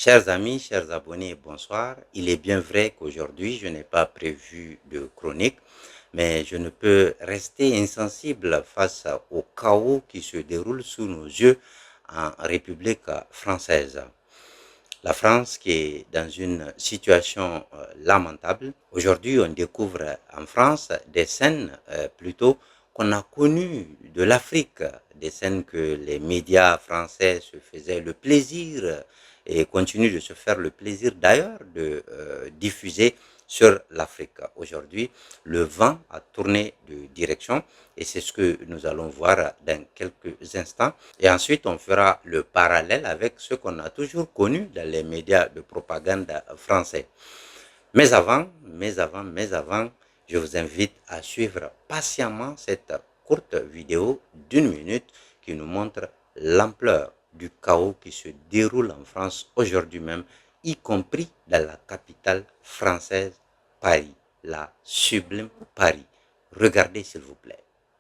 Chers amis, chers abonnés, bonsoir. Il est bien vrai qu'aujourd'hui, je n'ai pas prévu de chronique, mais je ne peux rester insensible face au chaos qui se déroule sous nos yeux en République française. La France qui est dans une situation lamentable. Aujourd'hui, on découvre en France des scènes plutôt qu'on a connues de l'Afrique, des scènes que les médias français se faisaient le plaisir et continuent de se faire le plaisir d'ailleurs de diffuser sur l'Afrique. Aujourd'hui, le vent a tourné de direction et c'est ce que nous allons voir dans quelques instants. Et ensuite, on fera le parallèle avec ce qu'on a toujours connu dans les médias de propagande français. Mais avant, je vous invite à suivre patiemment cette courte vidéo d'une minute qui nous montre l'ampleur du chaos qui se déroule en France aujourd'hui même, y compris dans la capitale française, Paris, la sublime Paris. Regardez s'il vous plaît.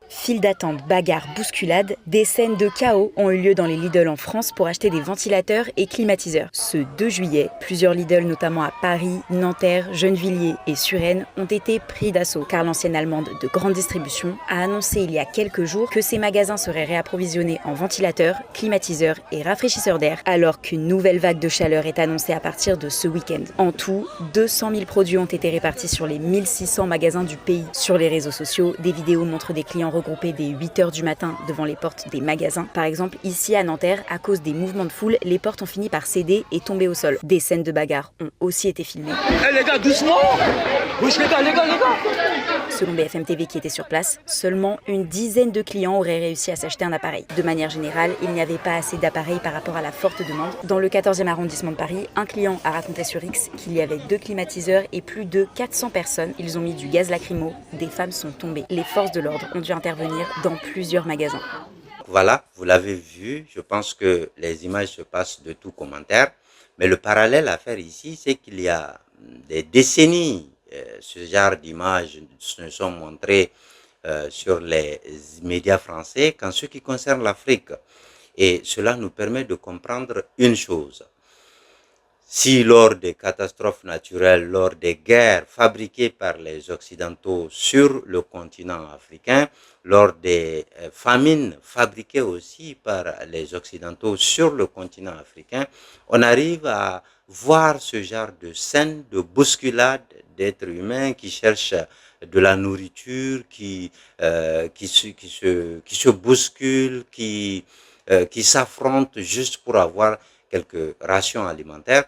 File d'attente, bagarres, bousculades, des scènes de chaos ont eu lieu dans les Lidl en France pour acheter des ventilateurs et climatiseurs. Ce 2 juillet, plusieurs Lidl, notamment à Paris, Nanterre, Gennevilliers et Suresnes, ont été pris d'assaut car l'ancienne allemande de grande distribution a annoncé il y a quelques jours que ses magasins seraient réapprovisionnés en ventilateurs, climatiseurs et rafraîchisseurs d'air, alors qu'une nouvelle vague de chaleur est annoncée à partir de ce week-end. En tout, 200 000 produits ont été répartis sur les 1600 magasins du pays. Sur les réseaux sociaux, des vidéos montrent des clients regroupés dès 8h du matin devant les portes des magasins. Par exemple, ici à Nanterre, à cause des mouvements de foule, les portes ont fini par céder et tomber au sol. Des scènes de bagarre ont aussi été filmées. Eh les gars, doucement! Wesh les gars! Selon BFM TV qui était sur place, seulement une dizaine de clients auraient réussi à s'acheter un appareil. De manière générale, il n'y avait pas assez d'appareils par rapport à la forte demande. Dans le 14e arrondissement de Paris, un client a raconté sur X qu'il y avait 2 climatiseurs et plus de 400 personnes. Ils ont mis du gaz lacrymo, des femmes sont tombées. Les forces de l'ordre ont dû intervenir dans plusieurs magasins. Voilà, vous l'avez vu, je pense que les images se passent de tout commentaire, mais le parallèle à faire ici, c'est qu'il y a des décennies, ce genre d'images se sont montrées sur les médias français qu'en ce qui concerne l'Afrique. Et cela nous permet de comprendre une chose. Si lors des catastrophes naturelles, lors des guerres fabriquées par les Occidentaux sur le continent africain, lors des famines fabriquées aussi par les Occidentaux sur le continent africain, on arrive à voir ce genre de scène de bousculade d'êtres humains qui cherchent de la nourriture, qui se bousculent, qui s'affrontent juste pour avoir quelques rations alimentaires.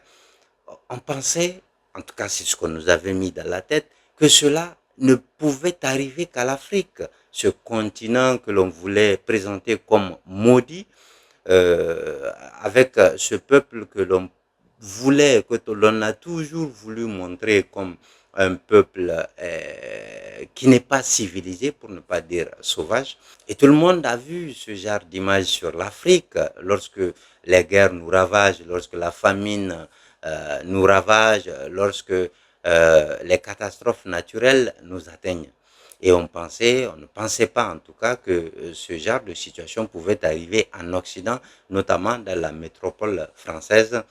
On pensait, en tout cas c'est ce qu'on nous avait mis dans la tête, que cela ne pouvait arriver qu'à l'Afrique, ce continent que l'on voulait présenter comme maudit, avec ce peuple que l'on voulait, que l'on a toujours voulu montrer comme un peuple qui n'est pas civilisé, pour ne pas dire sauvage. Et tout le monde a vu ce genre d'image sur l'Afrique, lorsque les guerres nous ravagent, lorsque la famine nous ravage, lorsque les catastrophes naturelles nous atteignent. Et on ne pensait pas en tout cas que ce genre de situation pouvait arriver en Occident, notamment dans la métropole française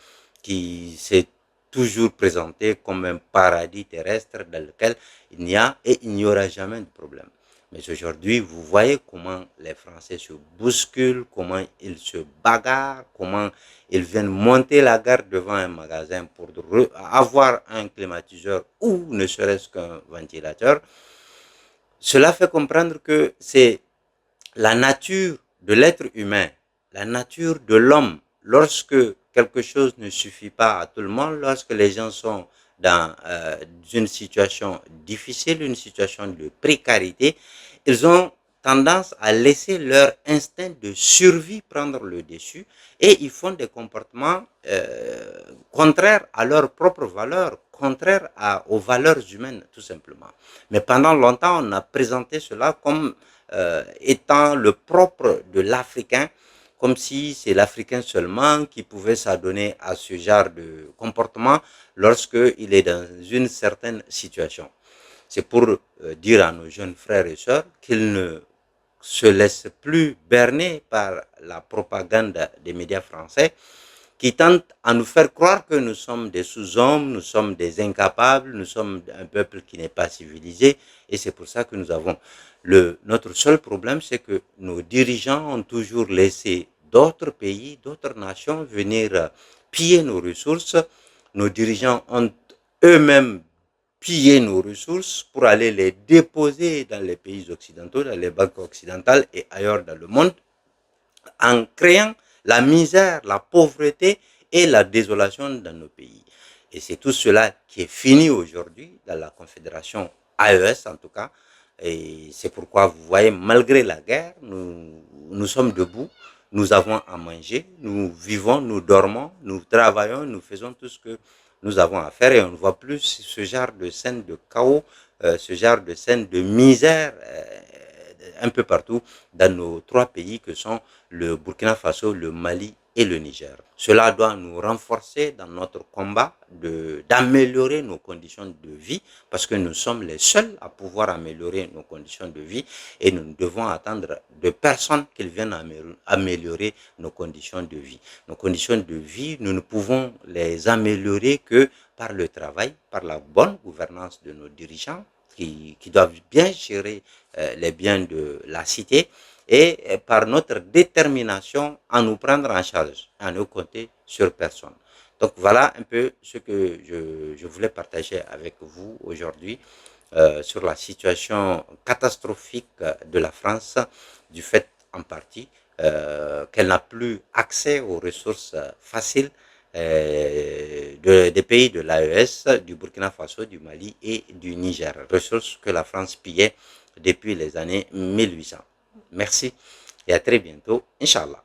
qui s'est toujours présentée comme un paradis terrestre dans lequel il n'y a et il n'y aura jamais de problème. Mais aujourd'hui, vous voyez comment les Français se bousculent, comment ils se bagarrent, comment ils viennent monter la garde devant un magasin pour avoir un climatiseur ou ne serait-ce qu'un ventilateur. Cela fait comprendre que c'est la nature de l'être humain, la nature de l'homme. Lorsque quelque chose ne suffit pas à tout le monde, lorsque les gens sont dans une situation difficile, une situation de précarité, ils ont tendance à laisser leur instinct de survie prendre le dessus et ils font des comportements contraires à leurs propres valeurs, contraires aux valeurs humaines tout simplement. Mais pendant longtemps, on a présenté cela comme étant le propre de l'Africain, comme si c'est l'Africain seulement qui pouvait s'adonner à ce genre de comportement lorsqu'il est dans une certaine situation. C'est pour dire à nos jeunes frères et sœurs qu'ils ne se laissent plus berner par la propagande des médias français, qui tentent à nous faire croire que nous sommes des sous-hommes, nous sommes des incapables, nous sommes un peuple qui n'est pas civilisé. Et c'est pour ça que nous avons notre seul problème, c'est que nos dirigeants ont toujours laissé d'autres pays, d'autres nations venir piller nos ressources. Nos dirigeants ont eux-mêmes pillé nos ressources pour aller les déposer dans les pays occidentaux, dans les banques occidentales et ailleurs dans le monde, en créant la misère, la pauvreté et la désolation dans nos pays. Et c'est tout cela qui est fini aujourd'hui dans la Confédération AES en tout cas. Et c'est pourquoi vous voyez, malgré la guerre, nous sommes debout, nous avons à manger, nous vivons, nous dormons, nous travaillons, nous faisons tout ce que nous avons à faire et on ne voit plus ce genre de scène de chaos, ce genre de scène de misère un peu partout dans nos trois pays que sont le Burkina Faso, le Mali et le Niger. Cela doit nous renforcer dans notre combat d'améliorer nos conditions de vie parce que nous sommes les seuls à pouvoir améliorer nos conditions de vie et nous ne devons attendre de personne qu'ils viennent améliorer nos conditions de vie. Nos conditions de vie, nous ne pouvons les améliorer que par le travail, par la bonne gouvernance de nos dirigeants qui doivent bien gérer les biens de la cité et par notre détermination à nous prendre en charge, à ne compter sur personne. Donc voilà un peu ce que je voulais partager avec vous aujourd'hui sur la situation catastrophique de la France, du fait en partie qu'elle n'a plus accès aux ressources faciles des pays de l'AES, du Burkina Faso, du Mali et du Niger. Ressources que la France pillait depuis les années 1800. Merci et à très bientôt, Inch'Allah.